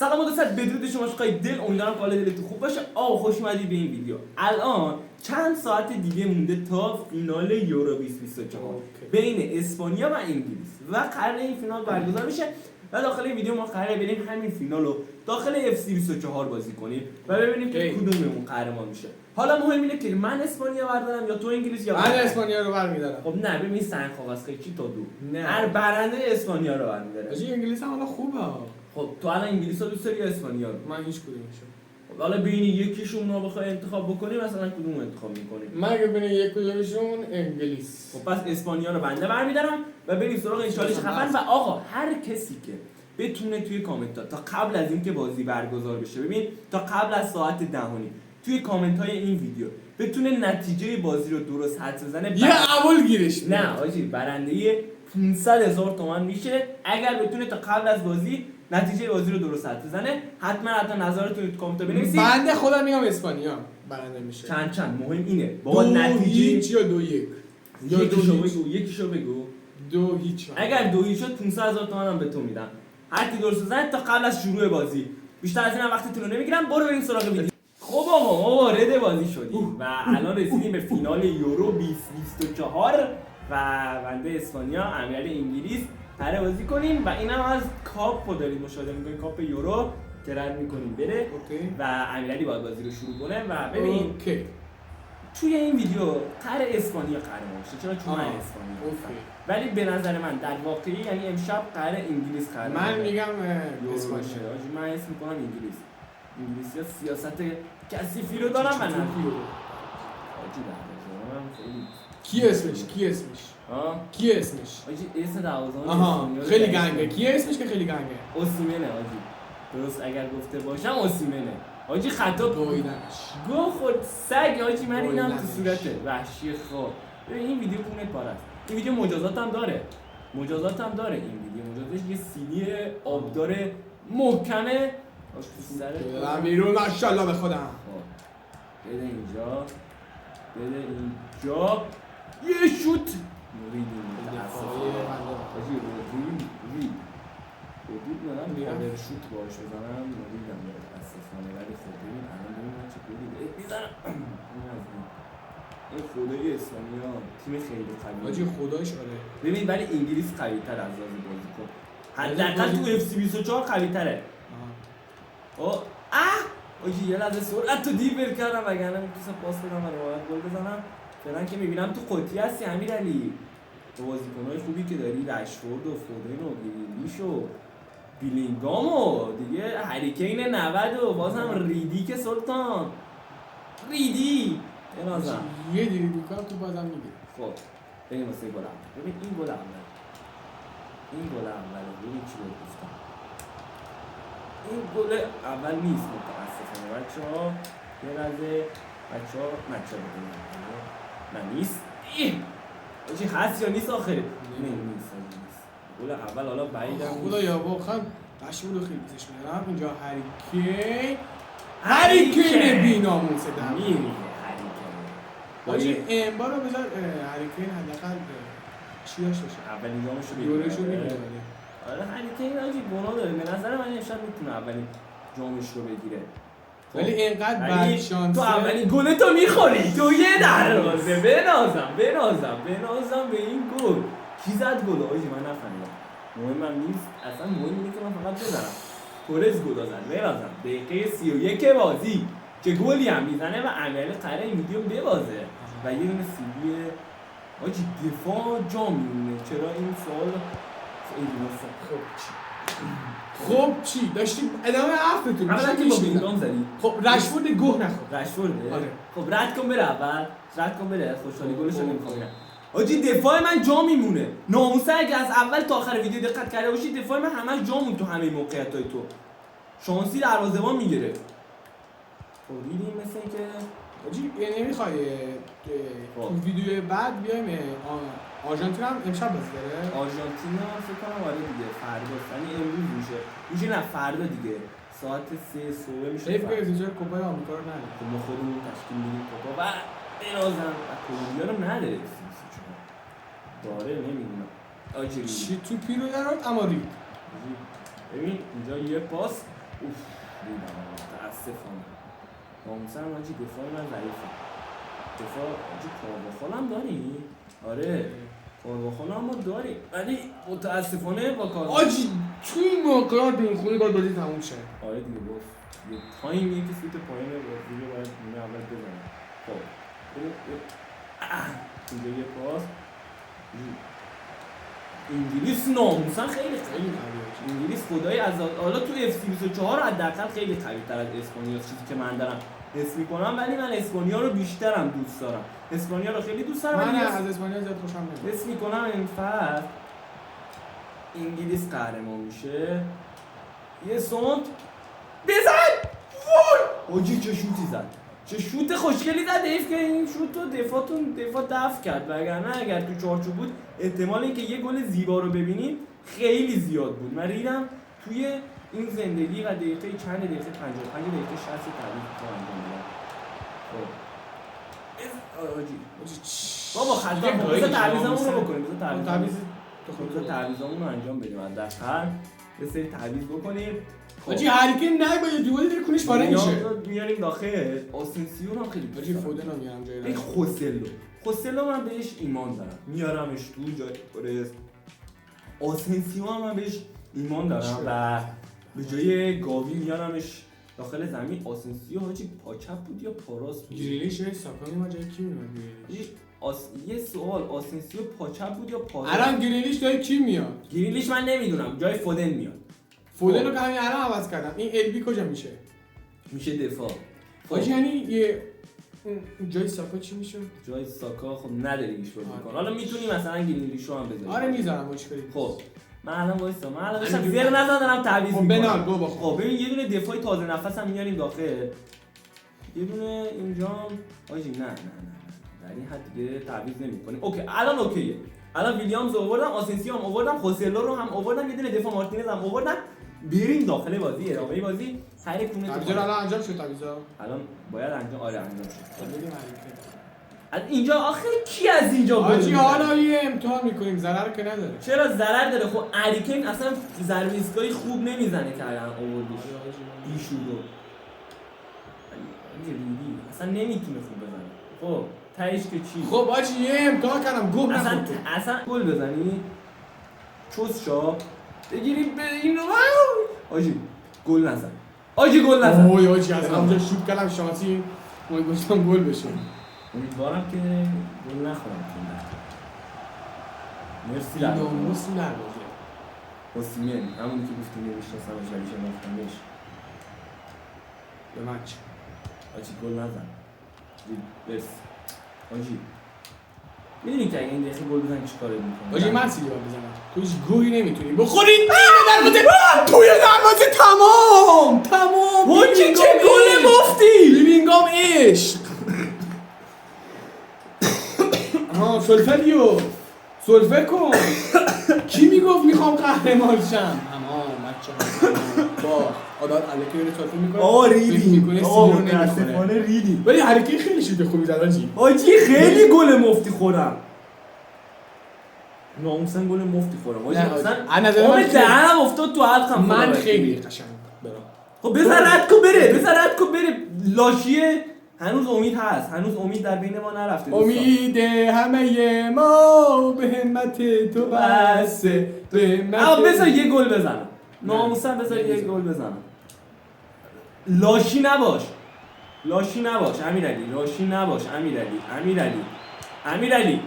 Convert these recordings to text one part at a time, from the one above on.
سلام دوستان، بدرود شما شکای دل. امیدوارم که حال دلتون خوب باشه. خوش اومدید به این ویدیو. الان چند ساعت دیگه مونده تا فینال یورو 2024 بین اسپانیا و انگلیس و قراره این فینال برگزار بشه و داخل این ویدیو ما قراره بریم همین فینال رو داخل اف سی 24 بازی کنیم و ببینیم که کدوممون قهرمان میشه. حالا مهم اینه که من اسپانیا بردارم یا تو انگلیس یا من اسپانیا رو برمی‌دارم. خب نه، ببین سنگ کاغذ چی تا دو. هر برنده اسپانیا رو برمی‌داره. آجی انگلیس هم حالا خوبه. خب تو الان انگلیس رو دوست داری یا اسپانیا رو؟ من هیچ کدومشو. خب حالا بین یکیشون رو بخوای انتخاب بکنی مثلا کدوم انتخاب می‌کنی؟ من اگه بین یک کدومشون انگلیس. خب پس اسپانیا رو بنده برمی‌دارم و بریم سراغ این چالش خفن. و آقا هر کسی که بتونه توی کامنت‌ها تا قبل از اینکه بازی برگزار بشه، ببین تا قبل از ساعت 10 توی کامنت‌های این ویدیو بتونه نتیجه بازی رو درست حدس بزنه، یه اول گیرش میاد. نه آجی برنده 500,000 تومان میشه اگر بتونه تا قبل از بازی نتیجه بازی رو درست حدس بزنه. حتما نظرتون رو تو کامنت بنویسید. بنده خودم میگم اسپانیا برنده میشه. چند مهم اینه بابا نتیجه یا 2-1 یا یکیشو بگو 2-0. اگر 2-0 شد 500,000 تومان هم به تو میدم هر کی درست بزنه تا قبل از شروع بازی. بیشتر از اینم وقتتون رو نمیگیرم، برو بریم سراغ ویدیو. خب آقا ما وارد بازی شدیم و الان رسیدیم به فینال یورو 2024 و بنده اسپانیا امیرعلی انگلیس قراره بازی کنیم و اینم از کاپو داریم مشاهده می‌کنیم، کاپ یورو که رد می‌کنیم بره و امیرعلی باید بازی رو شروع کنه و ببین توی این ویدیو قرار اسپانیا قهرمان شه. چرا؟ چون من اسپانیا ولی به نظر من در واقعی یعنی امشب قرار انگلیس قهرمان. من میگم اسپانیا. من اسم می‌کنم انگلیس. انگلیسی‌ها سیاست کثیفی رو دارن. من کی اسمش؟ کی اسمش؟ آجی اسم دروازه‌بان. آها خیلی گنگه. کی اسمش که خیلی گنگه؟ اوسیمنه آجی. درست اگر گفته باشم اوسیمنه. آجی خطا گویدنش. گو خود سگ آجی، من اینم تو صورته وحشی. خب این ویدیو کونه پاره است. این ویدیو مجازات هم داره. این ویدیو مجازاتش یه سیدی آبدار محکمه. دارم بیرون ماشاءالله به خودم. بده اینجا یه شوت ریدیم حاجی شوت باش بزنم ریدم متاسفانه. ولی خب ببین الان ببین من چه گلی بهت میزنم. این خدای اسپانیا تیم خیلی قویه حاجی خدایش. آره ببین ولی انگلیس قوی‌تر از لحاظ بازیکن، حداقل تو اف سی 24 قوی‌تره. آجی یه لحظه سرعت تو دیر بر کردم وگرنه میتونستم پاس بدم و راحت گل بزنم. فعلا که میبینم تو قطی هستی امیرعلی با بازیکن‌های خوبی که داری، رشفورد و فودن و گریلیش و بیلینگام و دیگه هریکین 90 و بازم ریدی که سلطان ریدی بنازم یه دیری بیکار تو بازم میگه. خب بریم واسه گل اول. ببین این گل اول ببین چی رو گفتم. این گل اول نیست متاسفانه بچه‌ها. یه لحظه بچه‌ها نه نیست. آجی هست یا نیست آخره؟ نیست. گل اول حالا بعیدم خدا یا واقعا قشنگ رو خیلی پیشش میارم. اینجا هریکین بی‌ناموس دمیر آجی امبا رو بذار هریکین حداقل چی داشته باشه. اولین جامشو بگیره. یورشو میگیره. آره هریکین آجی گناه داره. به نظر من امشب میتونه اولین جامش رو بگیره. ولی اینقدر بد شانسه. تو اولین گل تو میخوری تو یه دروازه. بنازم به این گل. کی زد گل آجی من نفهمیدم. مهمم نیست اصلا. مهم اینه که من فقط بزنم. تورز گل زد. بنازم دقیقه 31 بازی که گلی هم میزنه و امیرعلی قراره این ویدیو ببازه و یه دونه سیدی آجی دفاع جا میمونه. چرا این سوال خیلی مفصل. خب چی داشتیم ادامه حرفتون. اولا که با بینگام زدی. خب رشفورد گوه نخورد. رشفورده؟ آره. خب رد کن بره خوشحالی گلش رو نمیخوام. آجی دفاع من جا میمونه. ناموسه اگه از اول تا آخر ویدیو دقت کرده باشی دفاع من همش جا مون تو همه موقعیتای تو. شانسی دروازه‌بان میگیره. خب دیدیم مثل اینکه آجی نمیخوای تو ویدیو بعد بیایم آرژانتین هم امشب بازی داره. آرژانتین هم فکر کنم آره دیگه فردا، یعنی امروز میشه نه فردا دیگه ساعت 3 صبح میشه. حیف که اینجا کوپای آمریکا رو نداره. خب ما خودمون تشکیل میدیم کوپا و بنازم و کلمبیا رو نداره. داره نمیدونم آجی چی تو پیرو درات اما رید. ببین اینجا یه پاس اوف دیدم متاسفانه ناموسن آجی دفاع من ضعیفه دفاع آجی کارواخال هم داری؟ آره کارواخال هم ما داریم ولی متاسفانه با کار آجی توی این موقعات به این خونه باید بازی تموم شه. آره دیگه گفت یه تایمیه که سوت پایین بازی رو باید نیمه اول بزنه خب اینجا یه پاس انگلیس ناموسن خیلی انگلیس خدای از حالا تو اف سی 24 حداقل خیلی قوی‌تر از اسپانیا چیزی که من دارم حس می‌کنم ولی من اسپانیا رو بیشترم دوست دارم اسپانیا رو خیلی دوست دارم من ولی از اسپانیا زیاد خوشم نمیاد. حس می‌کنم این فصل انگلیس قهرمان میشه یه سونت بزن وای اوجی چه شوتی زد چه شوت خوشگلی زد حیف که این شوت رو دفاع دفع کرد وگرنه اگر تو چارچوب بود احتمال اینکه یه گل زیبا رو ببینیم خیلی زیاد بود من ریدم توی این زندگی و دقیقه چند دقیقه 55 دقیقه 60 تعریف تو انجام میدم خب اوجی بابا خطا بذار تعویضمون رو بکنیم بذار تعویضمون رو انجام بدیم حداقل یه سری تعویض بکنیم آجی هریکین نه با یه دیوالی داره کونش پاره میشه میاریم داخل آسنسیو هم خیلی آجی فودن رو میارم جای این خوسلو من بهش ایمان دارم میارمش تو جای پرس آسنسیو هم من بهش ایمان دارم و به جای گاوی میارمش داخل زمین آسنسیو حاجی پاچپ بود یا پاراس بود گریلیش ساکا میاد جای کی میاد یه سوال آسنسیو پاچپ بود یا پاراس الان گریلیش جای کی میاد گریلیش من نمیدونم جای فودن میاد فودن رو که همین الان عوض کردم این البی کجا میشه دفاع آجی یعنی یه جای ساکا چی میشه جای ساکا خب نداریش بازی کن حالا میتونی مثلا گریلیشو هم بذاری آره میذارم مشکلی خب من الان وایسا من الان داشتم زیر نزن دارم تعویض خب میکنم بنال گو بخور خب ببین یه دونه دفاعی تازه نفس هم میاریم داخل یه دونه اینجا آجی نه در این حد دیگه تعویض نمی‌کنیم اوکی الان اوکیه الان ویلیامز آوردم آسنسیو هم آوردم خوسلو رو هم آوردم یه دونه دفاع مارتینز هم آوردم بریم داخل بازی ادامه بازی هر کونه تعویض الان انجام شد تعویضا الان باید انجام انجام شد بگیم از اینجا آخر کی از اینجا آجی حالا یه امتحان میکنیم ضرر که نداره چرا ضرر داره خب اریکین اصلا ضربه ایستگاهی خوب نمیزنه که الان آوردیش ایشورو اصلا نمیتونه خوب بزنه خب تهش که چی خب آجی یه امتحان کردم گوه نخورد اصلا گل بزنی چوز شا بگیری به این آجی گل نزن اوی آجی از همونجا شوت کردم شانسی ما گفتم گل بشه امیدوارم که گل نخورم مرسی لعنت ناموس نباشه اوسیمن همونی که گفتیم نمیشناسمش ولی شناختمش به من چی آجی گل نزن بس آجی میدونی که اگه این دقیقه گل بزن چیکار میکنه آجی من سیلی باید بزنم تو هیچ گوهی نمیتونی بخوری توی دروازه تمام آجی چه گل مفتی بیلینگام عشق آها سولفر کن کی میگفت میخوام قهرمان شم اما با عادت الکی رو سولفر میکنه ریدی ولی حرکت خیلی شده خوبی زد آجی خیلی گل مفتی خورم ناموسن گل مفتی خورم آجی اصلا آب دهنم افتاد تو حلقم من خیلی قشنگ برام خب بذار رد کن بره لاشیه هنوز امید در بین ما نرفته امید همه ما به همت تو بسه بذار یه گل بزنم ناموسن بذار یه گل بزنم لاشی نباش امیرعلی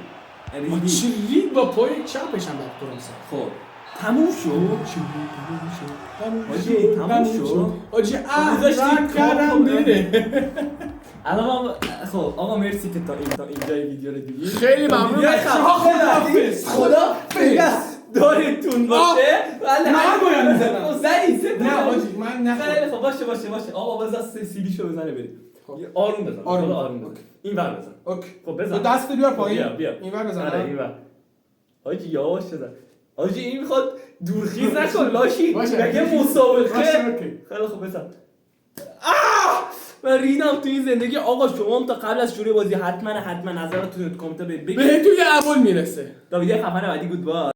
چی رید با پای چپش هم باید درسته خب تموم شد آجی رد کردم بره الان خب آقا مرسی که تا اینجای ویدیو رو دیدید خیلی ممنون خدا دارتون باشه من باید میزنم زنی نه آجی من نخور خب باشه آقا بذار سیلی شو بزنه بریم آروم بزن آروم این ور بزن خب بزن دست بیار پایین بیا این ور بزن این ور آجی یواش بزن آجی این میخواد دورخیز نکن لاشی مگه مسابقه خیلی خوب بزن من ریدم تو این زندگی آقا شما هم تا قبل از شروع بازی حتما نظرتون تو کامنت بگید به توی اول میرسه تا ویدیو خفن بعدی گود بای